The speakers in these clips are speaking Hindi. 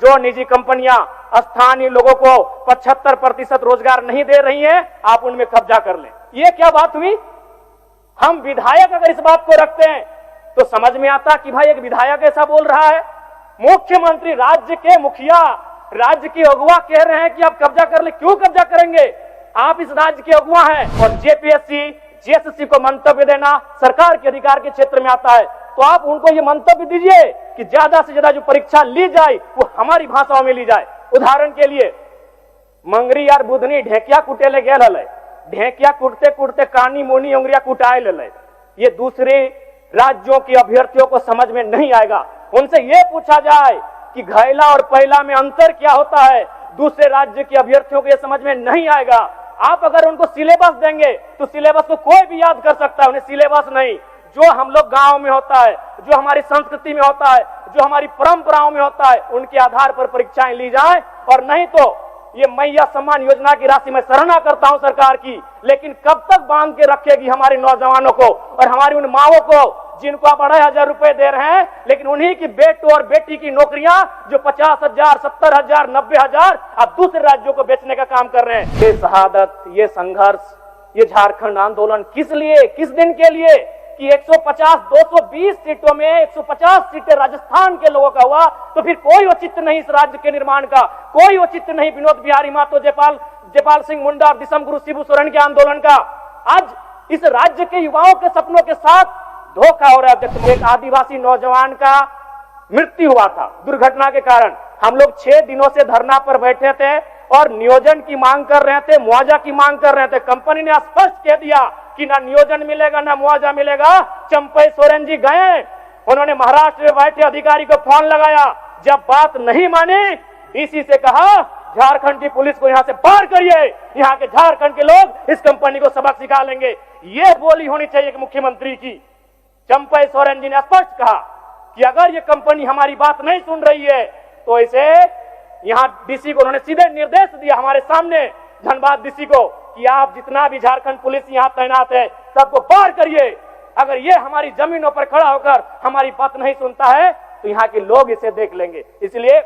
जो निजी कंपनियां स्थानीय लोगों को 75% रोजगार नहीं दे रही हैं, आप उनमें कब्जा कर लें। ये क्या बात हुई? हम विधायक अगर इस बात को रखते हैं तो समझ में आता कि भाई एक विधायक ऐसा बोल रहा है। मुख्यमंत्री, राज्य के मुखिया, राज्य के अगुवा कह रहे हैं कि आप कब्जा कर ले। क्यों कब्जा करेंगे? आप इस राज्य के अगुवा हैं। और जेपीएससी, जेएसएससी को मंतव्य देना सरकार के अधिकार के क्षेत्र में आता है, तो आप उनको ये मंतव्य दीजिए कि ज्यादा से ज्यादा जो परीक्षा ली जाए वो हमारी भाषाओं में ली जाए। उदाहरण के लिए मंगरी यार बुधनी ढेकिया कुटे ले गेल हले, ढेकिया कुटते कुटते कानी मोनी उंगरिया कुटाए ले। ये दूसरे राज्यों के अभ्यर्थियों को समझ में नहीं आएगा। उनसे ये पूछा जाए कि घैला और पैला में अंतर क्या होता है, दूसरे राज्य के अभ्यर्थियों को ये समझ में नहीं आएगा। आप अगर उनको सिलेबस देंगे तो सिलेबस को कोई भी याद कर सकता है, उन्हें सिलेबस नहीं। जो हम लोग गांव में होता है, जो हमारी संस्कृति में होता है, जो हमारी परंपराओं में होता है, उनके आधार पर परीक्षाएं ली जाए। और नहीं तो ये मैया सम्मान योजना की राशि मैं सराहना करता हूं सरकार की, लेकिन कब तक बांध के रखेगी हमारे नौजवानों को और हमारी उन माओं को जिनको आप 2,500 रुपए दे रहे हैं, लेकिन उन्हीं की बेटों और बेटी की नौकरियां जो 50,000, 70,000, 90,000 आप दूसरे राज्यों को बेचने का काम कर रहे हैं। ये शहादत, ये संघर्ष, ये झारखंड आंदोलन किस लिए, किस दिन के लिए कि 150, 220 सीटों में 150 सीटें राजस्थान के लोगों का हुआ, तो फिर कोई औचित्य नहीं इस राज्य के निर्माण का, कोई औचित्य नहीं विनोद बिहारी महतो, जयपाल सिंह मुंडा और दिसम गुरु शिबू सोरेन के आंदोलन का। आज इस राज्य के युवाओं के सपनों के साथ धोखा हो रहा है। एक आदिवासी नौजवान का मृत्यु हुआ था दुर्घटना के कारण। हम लोग 6 दिनों से धरना पर बैठे थे और नियोजन की मांग कर रहे थे, मुआवजा की मांग कर रहे थे। कंपनी ने स्पष्ट कह दिया कि ना नियोजन मिलेगा ना मुआवजा मिलेगा। चंपई सोरेन जी गए, उन्होंने महाराष्ट्र में बैठे अधिकारी को फोन लगाया, जब बात नहीं मानी डीसी से कहा झारखंड की पुलिस को यहां से बाहर करिए, यहां के झारखंड के लोग इस कंपनी को सबक सिखा लेंगे। यह बोली होनी चाहिए कि मुख्यमंत्री की। चंपई सोरेन जी ने स्पष्ट कहा कि अगर ये कंपनी हमारी बात नहीं सुन रही है तो इसे यहां डीसी को उन्होंने सीधे निर्देश दिया हमारे सामने, धनबाद डीसी को, कि आप जितना भी झारखंड पुलिस यहां तैनात है सबको बाहर करिए। अगर ये हमारी जमीनों पर खड़ा होकर हमारी बात नहीं सुनता है तो यहाँ के लोग इसे देख लेंगे। इसलिए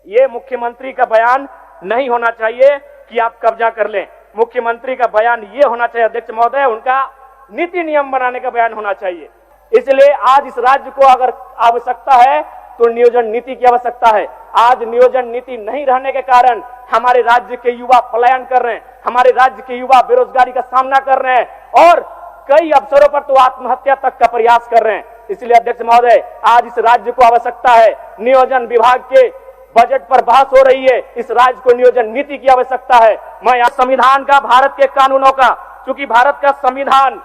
ये मुख्यमंत्री का बयान नहीं होना चाहिए कि आप कब्जा कर लें। मुख्यमंत्री का बयान ये होना चाहिए, अध्यक्ष महोदय, उनका नीति नियम बनाने का बयान होना चाहिए। इसलिए आज इस राज्य को अगर आवश्यकता है तो नियोजन नीति की आवश्यकता है। आज नियोजन नीति नहीं रहने के कारण हमारे राज्य के युवा पलायन कर रहे हैं, हमारे राज्य के युवा बेरोजगारी का सामना कर रहे हैं और कई अवसरों पर तो आत्महत्या तक का प्रयास कर रहे हैं। इसलिए अध्यक्ष महोदय, आज इस राज्य को आवश्यकता है, नियोजन विभाग के बजट पर बहस हो रही है, इस राज्य को नियोजन नीति की आवश्यकता है। मैं यहाँ संविधान का, भारत के कानूनों का, क्योंकि भारत का संविधान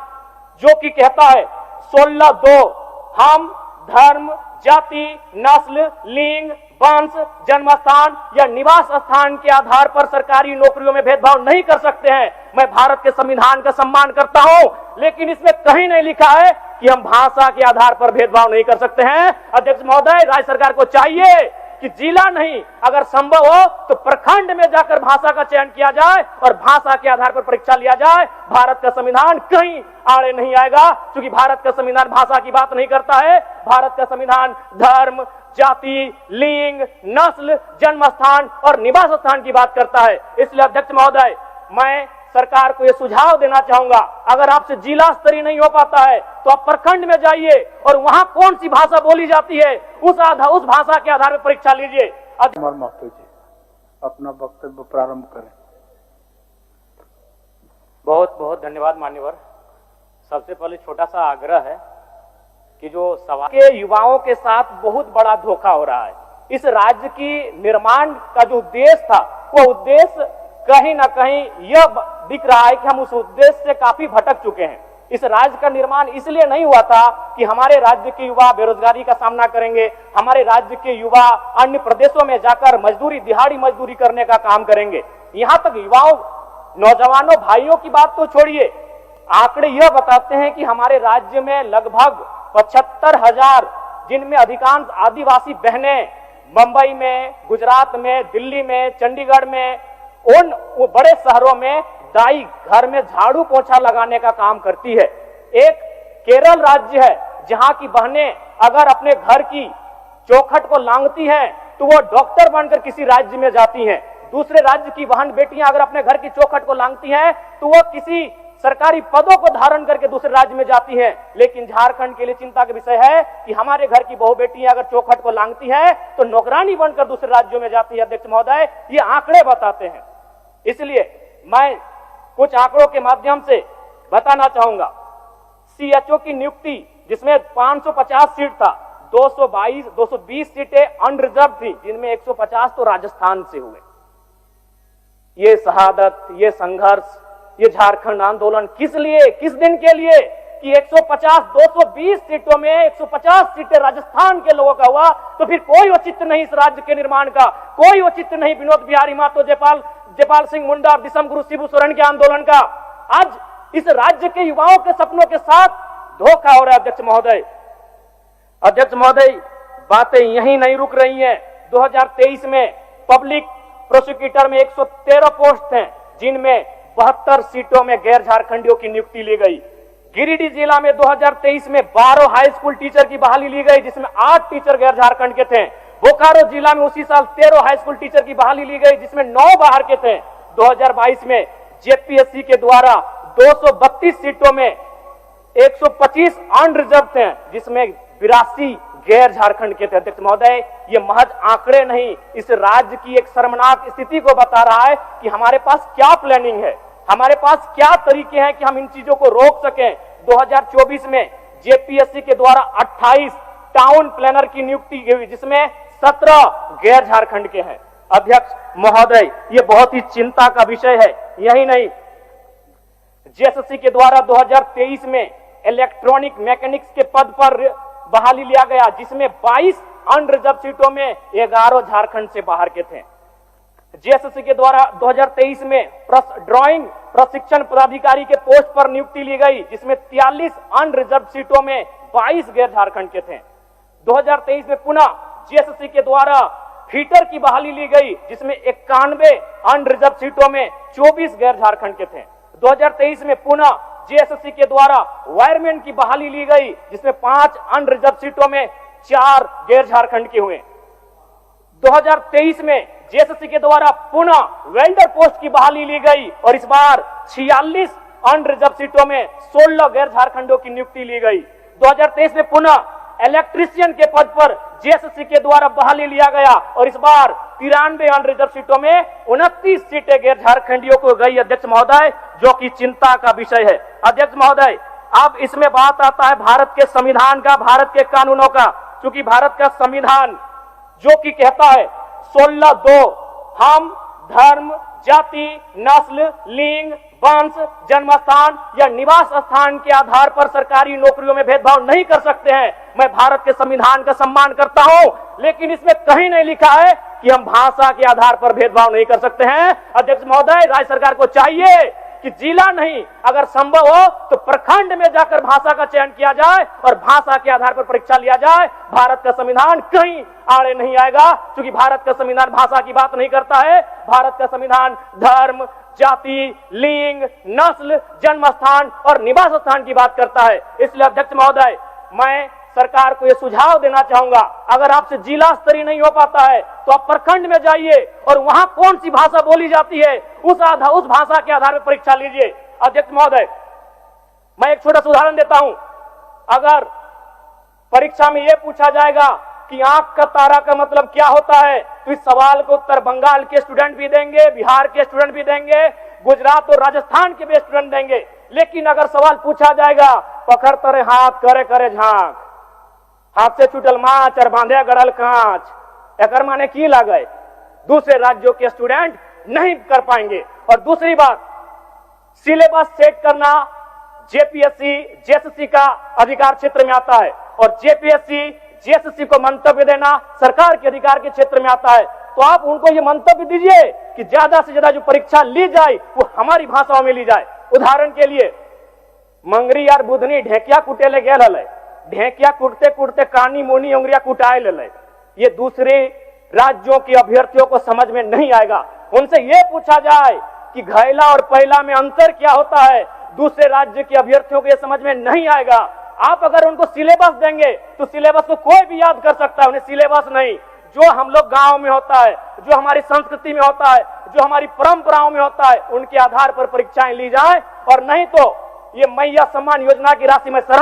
जो कि कहता है 16(2) हम धर्म, जाति, नस्ल, लिंग, वंश, जन्मस्थान या निवास स्थान के आधार पर सरकारी नौकरियों में भेदभाव नहीं कर सकते हैं। मैं भारत के संविधान का सम्मान करता हूं, लेकिन इसमें कहीं नहीं लिखा है कि हम भाषा के आधार पर भेदभाव नहीं कर सकते हैं। अध्यक्ष महोदय, राज्य सरकार को चाहिए कि जिला नहीं, अगर संभव हो तो प्रखंड में जाकर भाषा का चयन किया जाए और भाषा के आधार पर परीक्षा लिया जाए। भारत का संविधान कहीं आड़े नहीं आएगा, क्योंकि भारत का संविधान भाषा की बात नहीं करता है। भारत का संविधान धर्म, जाति, लिंग, नस्ल, जन्म स्थान और निवास स्थान की बात करता है। इसलिए अध्यक्ष महोदय, मैं सरकार को यह सुझाव देना चाहूंगा, अगर आपसे जिला स्तरीय नहीं हो पाता है तो आप प्रखंड में जाइए और वहां कौन सी भाषा बोली जाती है उस भाषा के आधार पर परीक्षा लीजिए। महतो जी अपना वक्तव्य प्रारंभ करें। बहुत बहुत धन्यवाद मान्यवर। सबसे पहले छोटा सा आग्रह है कि जो सवाल के युवाओं के साथ बहुत बड़ा धोखा हो रहा है। इस राज्य की निर्माण का जो उद्देश्य था, वो उद्देश्य कहीं ना कहीं यह दिख रहा है कि हम उस उद्देश्य से काफी भटक चुके हैं। इस राज्य का निर्माण इसलिए नहीं हुआ था कि हमारे राज्य के युवा बेरोजगारी का सामना करेंगे, हमारे राज्य के युवा अन्य प्रदेशों में जाकर मजदूरी, दिहाड़ी मजदूरी करने का काम करेंगे। यहाँ तक युवाओं, नौजवानों, भाइयों की बात तो छोड़िए, आंकड़े यह बताते हैं कि हमारे राज्य में लगभग 75,000, जिनमें अधिकांश आदिवासी बहनें मुंबई में, गुजरात में, दिल्ली में, चंडीगढ़ में, उन बड़े शहरों में दाई घर में झाड़ू पोछा लगाने का काम करती है। एक केरल राज्य है जहां की बहनें अगर अपने घर की चौखट को लांघती हैं तो वो डॉक्टर बनकर किसी राज्य में जाती हैं। दूसरे राज्य की बहन बेटियां अगर अपने घर की चौखट को लांघती हैं तो वो किसी सरकारी पदों को धारण करके दूसरे राज्य में जाती हैं। लेकिन झारखंड के लिए चिंता का विषय है कि हमारे घर की बहु बेटियां अगर चौखट को लांघती हैं तो नौकरानी बनकर दूसरे राज्यों में जाती है। अध्यक्ष महोदय, ये आंकड़े बताते हैं। इसलिए मैं कुछ आंकड़ों के माध्यम से बताना चाहूंगा। सीएचओ की नियुक्ति जिसमें 550 सीट था, 220 सीटें अनरिजर्व थी, जिनमें 150 तो राजस्थान से हुए। ये शहादत, ये संघर्ष, ये झारखंड आंदोलन किस लिए, किस दिन के लिए कि 220 सीटों में 150 सीटें राजस्थान के लोगों का हुआ, तो फिर कोई औचित्य नहीं इस राज्य के निर्माण का, कोई औचित्य नहीं विनोद बिहारी महतो, जयपाल सिंह मुंडा और दिसम गुरु शिबू सोरेन के आंदोलन का। आज इस राज्य के युवाओं के सपनों के साथ धोखा हो रहा है। अध्यक्ष महोदय, बातें यहीं नहीं रुक रही हैं। 2023 में पब्लिक प्रोसिक्यूटर में 113 पोस्ट हैं, जिनमें 72 सीटों में गैर झारखंडियों की नियुक्ति ली गई। गिरिडीह जिला में 2023 में 12 हाई स्कूल टीचर की बहाली ली गई, जिसमें 8 टीचर गैर झारखंड के थे। बोकारो जिला में उसी साल 13 हाई स्कूल टीचर की बहाली ली गई, जिसमें 9 बाहर के थे। 2022 में जेपीएससी के द्वारा 232 सीटों में 125 अनरिजर्व थे, जिसमें 82 गैर झारखंड के थे। अध्यक्ष महोदय, ये महज आंकड़े नहीं, इस राज्य की एक शर्मनाक स्थिति को बता रहा है कि हमारे पास क्या प्लानिंग है, हमारे पास क्या तरीके हैं कि हम इन चीजों को रोक सकें। 2024 में जेपीएससी के द्वारा 28 टाउन प्लानर की नियुक्ति हुई, जिसमें 17 गैर झारखंड के हैं। अध्यक्ष महोदय, ये बहुत ही चिंता का विषय है। यही नहीं, जेएसएससी के द्वारा 2023 में इलेक्ट्रॉनिक मैकेनिक्स के पद पर बहाली लिया गया, जिसमें 22 अनरिजर्व सीटों में 11 झारखंड से बाहर के थे। जेएसएससी के द्वारा 2023 में ड्राइंग प्रशिक्षण पदाधिकारी के पोस्ट पर नियुक्ति ली गई, जिसमें 43 अनरिजर्व सीटों में 22 गैर झारखंड के थे। 2023 में पुनः जेएसएससी के द्वारा फीटर की बहाली ली गई, जिसमें 91 अनरिजर्व सीटों में 24 गैर झारखंड के थे। 2023 में पुनः जेएसएससी के द्वारा वायरमैन की बहाली ली गई, जिसमें 5 अनरिजर्व सीटों में 4 गैर झारखंड के हुए। 2023 में जेएसएससी के द्वारा पुनः वेल्डर पोस्ट की बहाली ली गई और इस बार 46 अनरिजर्व सीटों में 16 गैर झारखंडों की नियुक्ति ली गई। 2023 में पुनः इलेक्ट्रीशियन के पद पर जेएसएससी के द्वारा बहाली लिया गया और इस बार 93 अनरिजर्व सीटों में 29 सीटें गैर झारखंडियों को गई। अध्यक्ष महोदय, जो कि चिंता का विषय है। अध्यक्ष महोदय, अब इसमें बात आता है भारत के संविधान का, भारत के कानूनों का। क्योंकि भारत का संविधान जो कि कहता है 16(2) हम धर्म, जाति, नस्ल, लिंग, वंश, जन्मस्थान या निवास स्थान के आधार पर सरकारी नौकरियों में भेदभाव नहीं कर सकते हैं। मैं भारत के संविधान का सम्मान करता हूं, लेकिन इसमें कहीं नहीं लिखा है कि हम भाषा के आधार पर भेदभाव नहीं कर सकते हैं। अध्यक्ष महोदय, राज्य सरकार को चाहिए कि जिला नहीं, अगर संभव हो तो प्रखंड में जाकर भाषा का चयन किया जाए और भाषा के आधार पर परीक्षा लिया जाए। भारत का संविधान कहीं आड़े नहीं आएगा, क्योंकि भारत का संविधान भाषा की बात नहीं करता है। भारत का संविधान धर्म, जाति, लिंग, नस्ल, जन्म स्थान और निवास स्थान की बात करता है। इसलिए अध्यक्ष महोदय, मैं सरकार को यह सुझाव देना चाहूंगा, अगर आपसे जिला स्तरीय नहीं हो पाता है तो आप प्रखंड में जाइए और वहां कौन सी भाषा बोली जाती है उस भाषा के आधार पर परीक्षा लीजिए। अध्यक्ष महोदय, मैं एक छोटा सा उदाहरण देता हूं। अगर परीक्षा में यह पूछा जाएगा कि आंख का तारा का मतलब क्या होता है, तो इस सवाल को उत्तर बंगाल के स्टूडेंट भी देंगे, बिहार के स्टूडेंट भी देंगे, गुजरात और राजस्थान के भी स्टूडेंट देंगे। लेकिन अगर सवाल पूछा जाएगा पकड़ तरे हाथ करे करे झांक, हाथ से छूटल माछ और बांधे गड़ल कांच, एकर माने की लगे, दूसरे राज्यों के स्टूडेंट नहीं कर पाएंगे। और दूसरी बात, सिलेबस सेट करना जेपीएससी, जेएसएससी का अधिकार क्षेत्र में आता है और जेपीएससी, जेएसएससी को मंतव्य देना सरकार के अधिकार के क्षेत्र में आता है। तो आप उनको ये मंतव्य दीजिए कि ज्यादा से ज्यादा जो परीक्षा ली जाए वो हमारी भाषाओं में ली जाए। उदाहरण के लिए, मंगरी यार बुधनी ढेकिया कुटेले गेल हले, ढेकिया कुटते कुटते कानी मोनी उंगरिया कुटाए ले। ये दूसरे राज्यों के अभ्यर्थियों को समझ में नहीं आएगा। उनसे ये पूछा जाए कि घैला और पहला में अंतर क्या होता है, दूसरे राज्य के अभ्यर्थियों को ये समझ में नहीं आएगा। आप अगर उनको सिलेबस देंगे तो सिलेबस को कोई भी याद कर सकता है, उन्हें सिलेबस नहीं, जो हम लोग गांव में होता है, जो हमारी संस्कृति में होता है, जो हमारी परंपराओं में होता है, उनके आधार पर परीक्षाएं ली जाए, और नहीं तो ये मैया सम्मान योजना की राशि में शरण